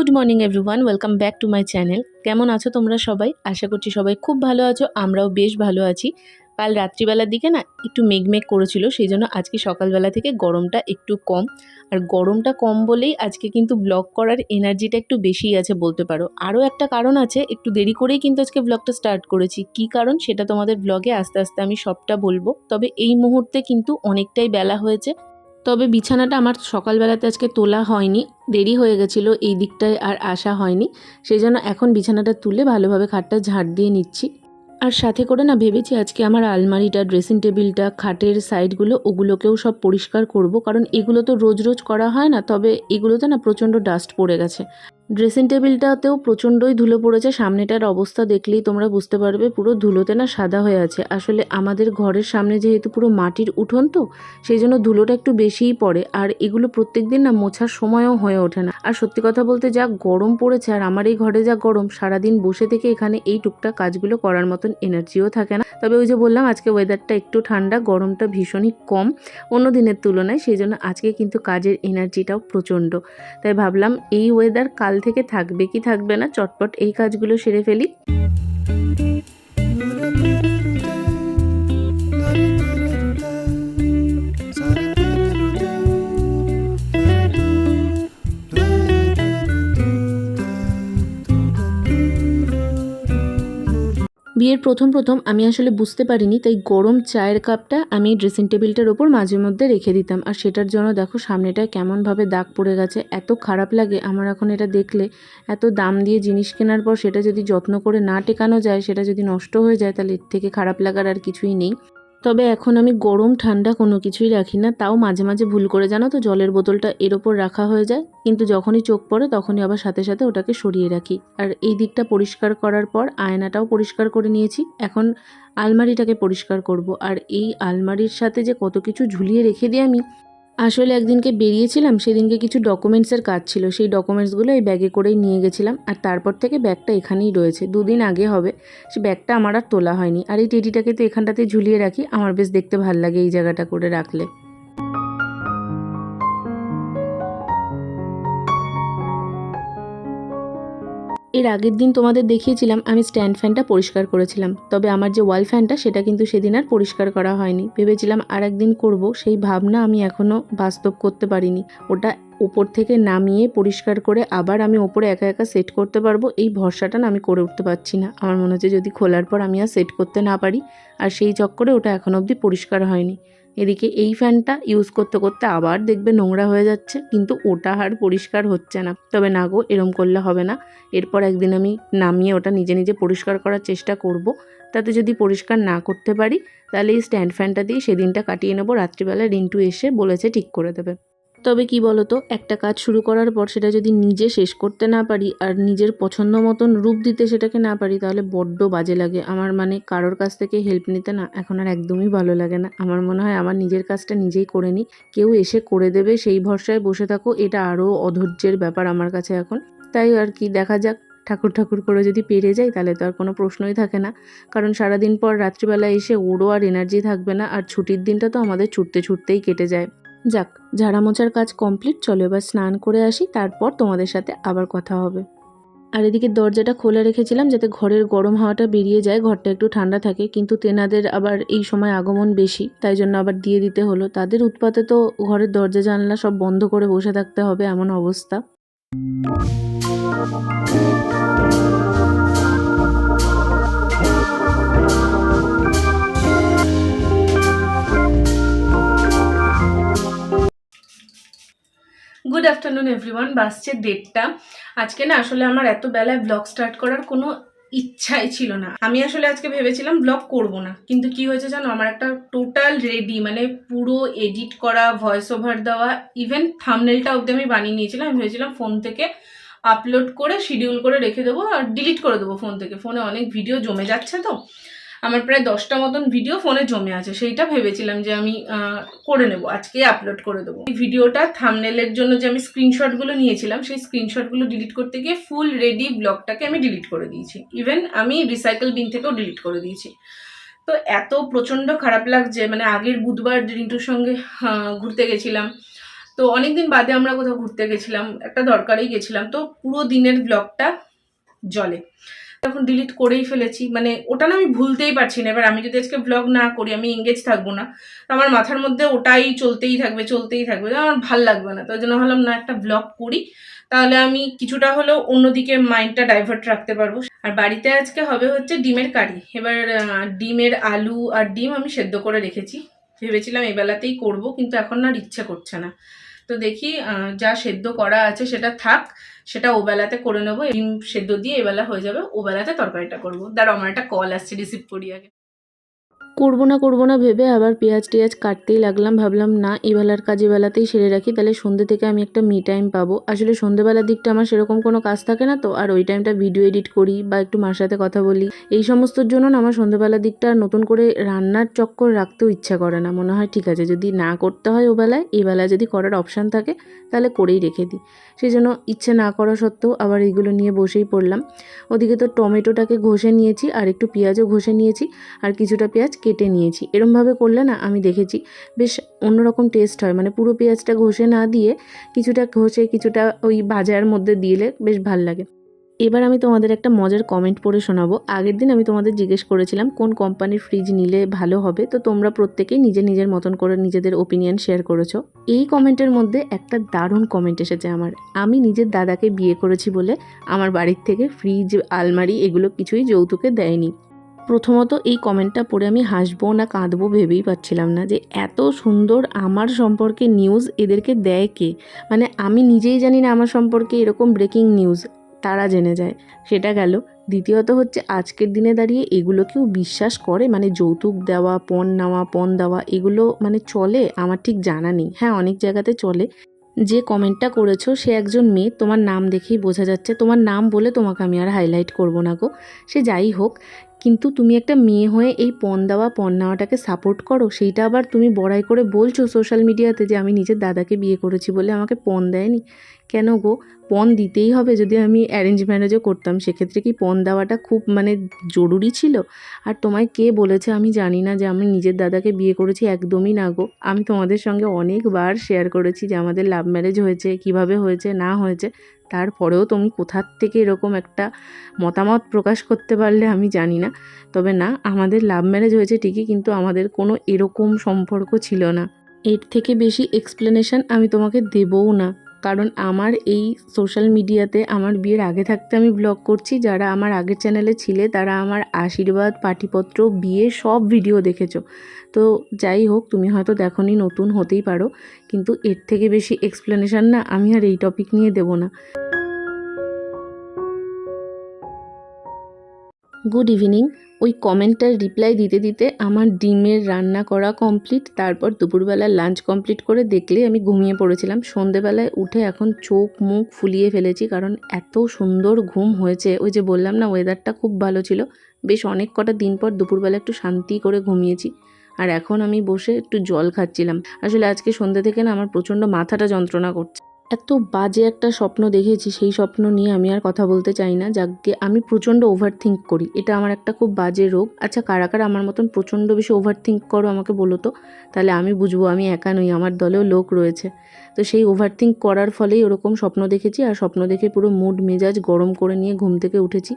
Good morning everyone, welcome back to my channel. কেমন আছো তোমরা সবাই? আশা করছি সবাই খুব ভালো আছো, আমরাও বেশ ভালো আছি। কাল রাত্রিবেলার দিকে না একটু মেঘমেঘ করেছিল, সেই জন্য আজকে সকালবেলা থেকে গরমটা একটু কম। আর গরমটা কম বলেই আজকে কিন্তু ব্লগ করার এনার্জিটা একটু বেশিই আছে বলতে পারো। আরও একটা কারণ আছে, একটু দেরি করেই কিন্তু আজকে ব্লগটা স্টার্ট করেছি। কী কারণ সেটা তোমাদের ব্লগে আস্তে আস্তে আমি সবটা বলবো। তবে এই মুহূর্তে কিন্তু অনেকটাই বেলা হয়েছে। তবে বিছানাটা আমার সকালবেলাতে আজকে তোলা হয়নি, দেরি হয়ে গেছিলো এই দিকটায় আর আসা হয়নি। সেই জন্য এখন বিছানাটা তুলে ভালোভাবে খাটটা ঝাড় দিয়ে নিচ্ছি। আর সাথে করে না ভেবেছি আজকে আমার আলমারিটা, ড্রেসিং টেবিলটা, খাটের সাইডগুলো ওগুলোকেও সব পরিষ্কার করব, কারণ এগুলো তো রোজ রোজ করা হয় না। তবে এগুলোতে না প্রচণ্ড ডাস্ট পড়ে গেছে। ড্রেসিং টেবিলটাতেও প্রচণ্ডই ধুলো পড়েছে, সামনেটার অবস্থা দেখলেই তোমরা বুঝতে পারবে, পুরো ধুলোতে না সাদা হয়ে আছে। আসলে আমাদের ঘরের সামনে যেহেতু পুরো মাটির উঠোন, তো সেই জন্য ধুলোটা একটু বেশিই পড়ে। আর এগুলো প্রত্যেক দিন না মোছার সময়ও হয়ে ওঠে না। আর সত্যি কথা বলতে যা গরম পড়েছে, আর আমার এই ঘরে যা গরম, সারাদিন বসে থেকে এখানে এই টুকটাক কাজগুলো করার মতন এনার্জিও থাকে না। তবে ওই যে বললাম আজকে ওয়েদারটা একটু ঠান্ডা, গরমটা ভীষণই কম অন্য দিনের তুলনায়, সেই জন্য আজকে কিন্তু কাজের এনার্জিটাও প্রচণ্ড। তাই ভাবলাম এই ওয়েদার কাল থেকে থাকবে কি থাকবে না, চটপট এই কাজগুলো সেরে ফেলি। বিয়ের প্রথম আমি আসলে বুঝতে পারিনি, তাই গরম চায়ের কাপটা আমি ড্রেসিং টেবিলটার ওপর মাঝে মধ্যে রেখে দিতাম। আর সেটার জন্য দেখো সামনেটায় কেমনভাবে দাগ পড়ে গেছে। এত খারাপ লাগে আমার এখন এটা দেখলে। এত দাম দিয়ে জিনিস কেনার পর সেটা যদি যত্ন করে না টেকানো যায়, সেটা যদি নষ্ট হয়ে যায়, তাহলে এর থেকে খারাপ লাগার আর কিছুই নেই। তবে এখন আমি গরম ঠান্ডা কোনো কিছুই রাখি না। তাও মাঝে মাঝে ভুল করে জানো তো জলের বোতলটা এর ওপর রাখা হয়ে যায়, কিন্তু যখনই চোখ পড়ে তখনই আবার সাথে সাথে ওটাকে সরিয়ে রাখি। আর এই দিকটা পরিষ্কার করার পর আয়নাটাও পরিষ্কার করে নিয়েছি। এখন আলমারিটাকে পরিষ্কার করব। আর এই আলমারির সাথে যে কত কিছু ঝুলিয়ে রেখে দিই আমি। আসলে একদিনকে বেরিয়েছিলাম, সেদিনকে কিছু ডকুমেন্টসের কাজ ছিল, সেই ডকুমেন্টসগুলো এই ব্যাগে করেই নিয়ে গেছিলাম। আর তারপর থেকে ব্যাগটা এখানেই রয়েছে, 2 দিন আগে হবে। সে ব্যাগটা আমার আর তোলা হয়নি। আর এই টেডিটাকে তো এখানটাতে ঝুলিয়ে রাখি, আমার বেশ দেখতে ভাল লাগে এই জায়গাটা করে রাখলে। এর আগের দিন তোমাদের দেখিয়েছিলাম আমি স্ট্যান্ড ফ্যানটা পরিষ্কার করেছিলাম। তবে আমার যে ওয়াল ফ্যানটা, সেটা কিন্তু সেদিন আর পরিষ্কার করা হয়নি। ভেবেছিলাম আর একদিন করব, সেই ভাবনা আমি এখনও বাস্তব করতে পারিনি। ওটা উপর থেকে নামিয়ে পরিষ্কার করে আবার আমি ওপরে একা একা সেট করতে পারবো, এই ভরসাটা না আমি করে উঠতে পারছি না। আমার মনে হচ্ছে যদি খোলার পর আমি আর সেট করতে না পারি, আর সেই চক্করে ওটা এখনও অবধি পরিষ্কার হয়নি। এদিকে এই ফ্যানটা ইউজ করতে করতে আবার দেখবে নোংরা হয়ে যাচ্ছে, কিন্তু ওটা আর পরিষ্কার হচ্ছে না। তবে না গো, এরম করলে হবে না। এরপর একদিন আমি নামিয়ে ওটা নিজে নিজে পরিষ্কার করার চেষ্টা করব। তাতে যদি পরিষ্কার না করতে পারি, তাহলে এই স্ট্যান্ড ফ্যানটা দিয়ে সেদিনটা কাটিয়ে নেবো। রাত্রিবেলা রিন্টু এসে বলেছে ঠিক করে দেবে। তবে কি বলতো, একটা কাজ শুরু করার পর সেটা যদি নিজে শেষ করতে না পারি, আর নিজের পছন্দ মতন রূপ দিতে সেটাকে না পারি, তাহলে বড্ড বাজে লাগে আমার। মানে কারোর কাছ থেকে হেল্প নিতে না এখন আর একদমই ভালো লাগে না। আমার মনে হয় আমার নিজের কাজটা নিজেই করে নিই। কেউ এসে করে দেবে সেই ভরসায় বসে থাকো, এটা আরও অধৈর্যের ব্যাপার আমার কাছে এখন। তাই আর কি, দেখা যাক। ঠাকুর ঠাকুর করে যদি পেরে যাই, তাহলে তো আর কোনো প্রশ্নই থাকে না। কারণ সারাদিন পর রাত্রিবেলা এসে ওরও আর এনার্জি থাকবে না। আর ছুটির দিনটা তো আমাদের ছুটতে ছুটতেই কেটে যায়। যাক, ঝাড়া মোছার কাজ কমপ্লিট। চলো এবার স্নান করে আসি, তারপর তোমাদের সাথে আবার কথা হবে। আর এদিকে দরজাটা খোলা রেখেছিলাম যাতে ঘরের গরম হাওয়াটা বেরিয়ে যায়, ঘরটা একটু ঠান্ডা থাকে। কিন্তু তেনাদের আবার এই সময় আগমন বেশি, তাই জন্য আবার দিয়ে দিতে হলো। তাদের উৎপাতে তো ঘরের দরজা জানলা সব বন্ধ করে বসে থাকতে হবে, এমন অবস্থা। গুড আফটারনুন এভরিওয়ান, বাসছে 1:30। আজকে না আসলে আমার এত বেলায় ব্লগ স্টার্ট করার কোনো ইচ্ছাই ছিল না। আমি আসলে আজকে ভেবেছিলাম ব্লগ করব না, কিন্তু কি হয়েছে জানো, আমার একটা টোটাল রেডি, মানে পুরো এডিট করা, ভয়েস ওভার দেওয়া, ইভেন থাম্বনেলটা অবধি আমি বানিয়ে নিয়েছিলাম। আমি ভেবেছিলাম ফোন থেকে আপলোড করে শিডিউল করে রেখে দেবো আর ডিলিট করে দেবো ফোন থেকে। ফোনে অনেক ভিডিও জমে যাচ্ছে, তো আমার প্রায় 10টা মতন ভিডিও ফোনে জমে আছে। সেইটা ভেবেছিলাম যে আমি করে নেব, আজকে আপলোড করে দেবো। এই ভিডিওটা থাম্বনেলের জন্য যে আমি স্ক্রিনশটগুলো নিয়েছিলাম, সেই স্ক্রিনশটগুলো ডিলিট করতে গিয়ে ফুল রেডি ব্লগটাকে আমি ডিলিট করে দিয়েছি। ইভেন আমি রিসাইকেল বিন থেকেও ডিলিট করে দিয়েছি। তো এত প্রচণ্ড খারাপ লাগছে। মানে আগের বুধবার রিন্টুর সঙ্গে ঘুরতে গেছিলাম, তো অনেকদিন বাদে আমরা কোথাও ঘুরতে গেছিলাম, একটা দরকারেই গেছিলাম, তো পুরো দিনের ব্লগটা জলে এখন ডিলিট করেই ফেলেছি। মানে ওটা না আমি ভুলতেই পারছি না। এবার আমি যদি আজকে ব্লগ না করি, আমি এঙ্গেজ থাকবো না, আমার মাথার মধ্যে ওটাই চলতেই থাকবে চলতেই থাকবে, আমার ভাল লাগবে না। তো ওই জন্য ভাবলাম না, একটা ব্লগ করি, তাহলে আমি কিছুটা হলেও অন্যদিকে মাইন্ডটা ডাইভার্ট রাখতে পারবো। আর বাড়িতে আজকে হবে হচ্ছে ডিমের কারি। এবার ডিমের আলু আর ডিম আমি সেদ্ধ করে রেখেছি, ভেবেছিলাম এই বেলাতেই করবো, কিন্তু এখন আর ইচ্ছে করছে না। তো দেখি যা সেদ্ধ করা আছে সেটা থাক, সেটা ওবেলাতে করে নেবো। ডিম সেদ্ধ দিয়ে এবেলা হয়ে যাবে, ওবেলাতে তরকারিটা করবো। দাঁড়াও, আমার একটা কল আসছে, রিসিভ করি আগে। করবো না ভেবে আবার পেঁয়াজ টেয়াজ কাটতেই লাগলাম। ভাবলাম না, এবেলার কাজ এবেলাতেই সেরে রাখি, তাহলে সন্ধ্যে থেকে আমি একটা মি টাইম পাবো। আসলে সন্ধ্যেবেলার দিকটা আমার সেরকম কোনো কাজ থাকে না তো, আর ওই টাইমটা ভিডিও এডিট করি বা একটু মার সাথে কথা বলি, এই সমস্তর জন্য না আমার সন্ধ্যেবেলার দিকটা নতুন করে রান্নার চক্কর রাখতেও ইচ্ছা করে না। মনে হয় ঠিক আছে, যদি না করতে হয় ওবেলায়, এবেলায় যদি করার অপশান থাকে তাহলে করেই রেখে দিই। সেই জন্য ইচ্ছে না করা সত্ত্বেও আবার এইগুলো নিয়ে বসেই পড়লাম। ওদিকে তো টমেটোটাকে ঘষে নিয়েছি, আর একটু পেঁয়াজও ঘষে নিয়েছি, আর কিছুটা পেঁয়াজ কেটে নিয়েছি। এরমভাবে করলে না আমি দেখেছি বেশ অন্যরকম টেস্ট হয়। মানে পুরো পেঁয়াজটা ঘষে না দিয়ে কিছুটা ঘষে কিছুটা ওই ভাজার মধ্যে দিলে বেশ ভাল লাগে। এবার আমি তোমাদের একটা মজার কমেন্ট পড়ে শোনাবো। আগের দিন আমি তোমাদের জিজ্ঞেস করেছিলাম কোন কোম্পানির ফ্রিজ নিলে ভালো হবে, তো তোমরা প্রত্যেকেই নিজের মতন করে নিজেদের ওপিনিয়ন শেয়ার করেছো। এই কমেন্টের মধ্যে একটা দারুণ কমেন্ট এসেছে আমার। আমি নিজের দাদাকে বিয়ে করেছি বলে আমার বাড়ির থেকে ফ্রিজ, আলমারি এগুলো কিছুই যৌতুকে দেয়নি। প্রথমত এই কমেন্টটা পড়ে আমি হাসবো না কাঁদবো ভেবেই পাচ্ছিলাম না, যে এত সুন্দর আমার সম্পর্কে নিউজ এদেরকে দেয় কে। মানে আমি নিজেই জানি না আমার সম্পর্কে এরকম ব্রেকিং নিউজ তারা জেনে যায়, সেটা গেল। দ্বিতীয়ত হচ্ছে আজকের দিনে দাঁড়িয়ে এগুলো কেউ বিশ্বাস করে? মানে যৌতুক দেওয়া, পণ নেওয়া, পণ দেওয়া, এগুলো মানে চলে? আমার ঠিক জানা নেই। হ্যাঁ, অনেক জায়গাতে চলে। যে কমেন্টটা করেছো সে একজন মেয়ে, তোমার নাম দেখেই বোঝা যাচ্ছে। তোমার নাম বলে তোমাকে আমি আর হাইলাইট করব না গো, সে যাই হোক। কিন্তু তুমি একটা মেয়ে হয়ে এই পণ দেওয়া পণ নেওয়াটাকে সাপোর্ট করো, সেইটা আবার তুমি বড়াই করে বলছো সোশ্যাল মিডিয়াতে যে আমি নিজের দাদাকে বিয়ে করেছি বলে আমাকে পণ দেয়নি। কেন গো? পণ দিতেই হবে? যদি আমি অ্যারেঞ্জ ম্যারেজও করতাম সেক্ষেত্রে কি পণ দেওয়াটা খুব মানে জরুরি ছিল? আর তোমায় কে বলেছে আমি জানি না যে আমি নিজের দাদাকে বিয়ে করেছি, একদমই না গো। আমি তোমাদের সঙ্গে অনেকবার শেয়ার করেছি যে আমাদের লাভ ম্যারেজ হয়েছে, কিভাবে হয়েছে না হয়েছে। তারপরেও তুমি কোথার থেকে এরকম একটা মতামত প্রকাশ করতে পারলে আমি জানি না। তবে না, আমাদের লাভ ম্যারেজ হয়েছে ঠিকই, কিন্তু আমাদের কোনো এরকম সম্পর্ক ছিল না। এর থেকে বেশি এক্সপ্লেনেশন আমি তোমাকে দেবও না, কারণ আমার এই সোশ্যাল মিডিয়াতে আমার বিয়ের আগে থাকতে আমি ব্লগ করছি। যারা আমার আগের চ্যানেলে ছিলে তারা আমার আশীর্বাদ, পাটিপত্র, বিয়ে সব ভিডিও দেখেছো। তো যাই হোক, তুমি হয়তো দেখোনি, নতুন হতেই পারো, কিন্তু এর থেকে বেশি এক্সপ্লেনেশন না আমি আর এই টপিক নিয়ে দেবো না। Good evening. ওই কমেন্টটার রিপ্লাই দিতে দিতে আমার ডিমের রান্না করা কমপ্লিট, তারপর দুপুরবেলা লাঞ্চ কমপ্লিট করে দেখলে আমি ঘুমিয়ে পড়েছিলাম। সন্ধেবেলায় উঠে এখন চোখ মুখ ফুলিয়ে ফেলেছি, কারণ এত সুন্দর ঘুম হয়েছে। ওই যে বললাম না, ওয়েদারটা খুব ভালো ছিল, বেশ অনেক কটা দিন পর দুপুরবেলা একটু শান্তি করে ঘুমিয়েছি। আর এখন আমি বসে একটু জল খাচ্ছিলাম। আসলে আজকে সন্ধ্যে থেকে না আমার প্রচণ্ড মাথাটা যন্ত্রণা করছে। এত বাজে একটা স্বপ্ন দেখেছি, সেই স্বপ্ন নিয়ে আমি আর কথা বলতে চাই না। যাকে আমি প্রচণ্ড ওভার থিঙ্ক করি, এটা আমার একটা খুব বাজে রোগ। আচ্ছা, কারা কারা আমার মতন প্রচণ্ড বেশি ওভার থিঙ্ক করো আমাকে বলো তো, তাহলে আমি বুঝবো আমি একা নই, আমার দলেও লোক রয়েছে। তো সেই ওভার থিঙ্ক করার ফলেই ওরকম স্বপ্ন দেখেছি, আর স্বপ্ন দেখে পুরো মুড মেজাজ গরম করে নিয়ে ঘুম থেকে উঠেছি।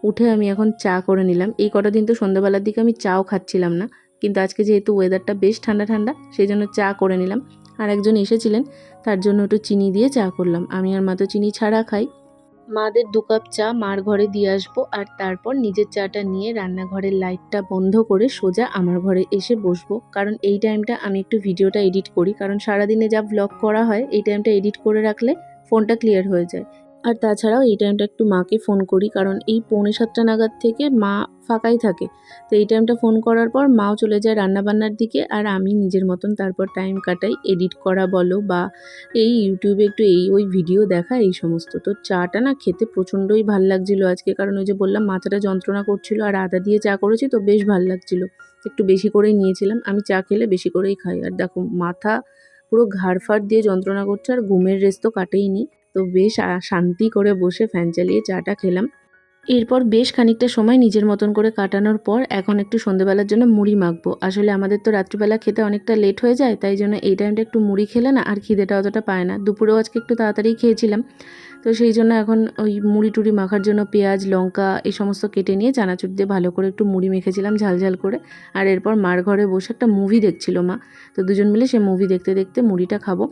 উঠে আমি এখন চা করে নিলাম। এই কটা দিন তো সন্ধ্যাবেলার দিকে আমি চাও খাচ্ছিলাম না, কিন্তু আজকে যেহেতু ওয়েদারটা বেশ ঠান্ডা ঠান্ডা, সেই জন্য চা করে নিলাম। আর একজন এসেছিলেন, তার জন্য একটু চিনি দিয়ে চা করলাম। আমি আর মা তো চিনি ছাড়া খাই। মাদের 2 কাপ চা মার ঘরে দিয়ে আসবো, আর তারপর নিজের চাটা নিয়ে রান্নাঘরের লাইটটা বন্ধ করে সোজা আমার ঘরে এসে বসবো। কারণ এই টাইমটা আমি একটু ভিডিওটা এডিট করি, কারণ সারাদিনে যা ভ্লগ করা হয় এই টাইমটা এডিট করে রাখলে ফোনটা ক্লিয়ার হয়ে যায়। আর তাছাড়াও এই টাইমটা একটু মাকে ফোন করি, কারণ এই 6:45 নাগাদ থেকে মা ফাঁকাই থাকে। তো এই টাইমটা ফোন করার পর মাও চলে যায় রান্নাবান্নার দিকে, আর আমি নিজের মতন তারপর টাইম কাটাই এডিট করা বলো বা এই ইউটিউবে একটু এই ওই ভিডিও দেখা, এই সমস্ত। তো চাটা না খেতে প্রচণ্ডই ভাল লাগছিলো আজকে, কারণ ওই যে বললাম মাথাটা যন্ত্রণা করছিল, আর আদা দিয়ে চা করেছি তো বেশ ভাল লাগছিল। একটু বেশি করেই নিয়েছিলাম, আমি চা খেলে বেশি করেই খাই। আর দেখো মাথা পুরো ঘাড় ফাড় দিয়ে যন্ত্রণা করছে, আর ঘুমের রেস্ট তো কাটেই নি। তো বেশ শান্তি করে বসে ফ্যান চালিয়ে চাটা খেলাম। এরপর বেশ খানিকটা সময় নিজের মতন করে কাটানোর পর এখন একটু সন্ধেবেলার জন্য মুড়ি মাখবো। আসলে আমাদের তো রাত্রিবেলা খেতে অনেকটা লেট হয়ে যায়, তাই জন্য এই টাইমটা একটু মুড়ি খেলে না আর খিদেটা অতটা পায় না। দুপুরেও আজকে একটু তাড়াতাড়ি খেয়েছিলাম, তো সেই জন্য এখন ওই মুড়ি টুড়ি মাখার জন্য পেঁয়াজ লঙ্কা এই সমস্ত কেটে নিয়ে চানাচুর দিয়ে ভালো করে একটু মুড়ি মেখেছিলাম ঝাল ঝাল করে। আর এরপর মার ঘরে বসে একটা মুভি দেখছিল মা, তো দুজন মিলে সে মুভি দেখতে দেখতে মুড়িটা খাবো।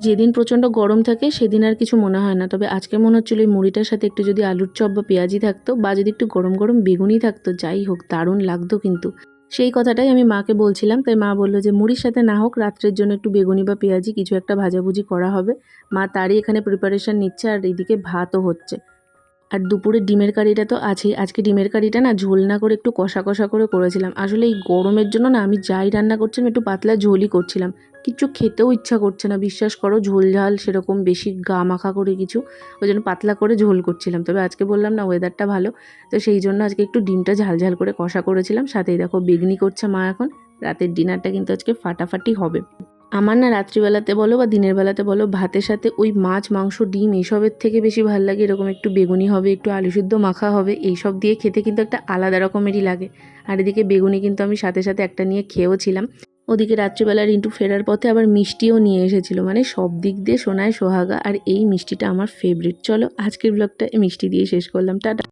যেদিন প্রচণ্ড গরম থাকে সেদিন আর কিছু মনে হয় না, তবে আজকে মনে হচ্ছিলো এই মুড়িটার সাথে একটু যদি আলুর চপ বা পেঁয়াজি থাকতো বা যদি একটু গরম গরম বেগুনি থাকতো, যাই হোক দারুণ লাগতো কিন্তু। সেই কথাটাই আমি মাকে বলছিলাম, তাই মা বললো যে মুড়ির সাথে না হোক রাত্রের জন্য একটু বেগুনি বা পেঁয়াজি কিছু একটা ভাজাভুজি করা হবে। মা তারই এখানে প্রিপারেশন নিচ্ছে আর এইদিকে ভাতও হচ্ছে। আর দুপুরে ডিমের কারিটা তো আছেই। আজকে ডিমের কারিটা না ঝোল না করে একটু কষা কষা করে করেছিলাম। আসলে এই গরমের জন্য না আমি যাই রান্না করছিলাম একটু পাতলা ঝোলই করছিলাম। কিচ্ছু খেতেও ইচ্ছা করছে না, বিশ্বাস করো। ঝোল ঝাল সেরকম বেশি গা মাখা করে কিছু, ওই জন্য পাতলা করে ঝোল করছিলাম। তবে আজকে বললাম না ওয়েদারটা ভালো, তো সেই জন্য আজকে একটু ডিমটা ঝাল ঝাল করে কষা করেছিলাম। সাথেই দেখো বেগনি করছে মা এখন। রাতের ডিনারটা কিন্তু আজকে ফাটাফাটি হবে। আমার না রাত্রিবেলাতে বলো বা দিনের বেলাতে বলো ভাতের সাথে ওই মাছ মাংস ডিম এইসবের থেকে বেশি ভালো লাগে এরকম একটু বেগুনি হবে, একটু আলু সিদ্ধ মাখা হবে, এইসব দিয়ে খেতে কিন্তু একটা আলাদা রকমেরই লাগে। আর এদিকে বেগুনি কিন্তু আমি সাথে সাথে একটা নিয়ে খেয়েও ছিলাম। ওদিকে রাত্রিবেলা রিন্টু ফেরার পথে আবার মিষ্টিও নিয়ে এসেছিলো, মানে সব দিক দিয়ে সোনায় সোহাগা। আর এই মিষ্টিটা আমার ফেভারিট। চলো আজকের ব্লগটা এই মিষ্টি দিয়ে শেষ করলাম, টাটা।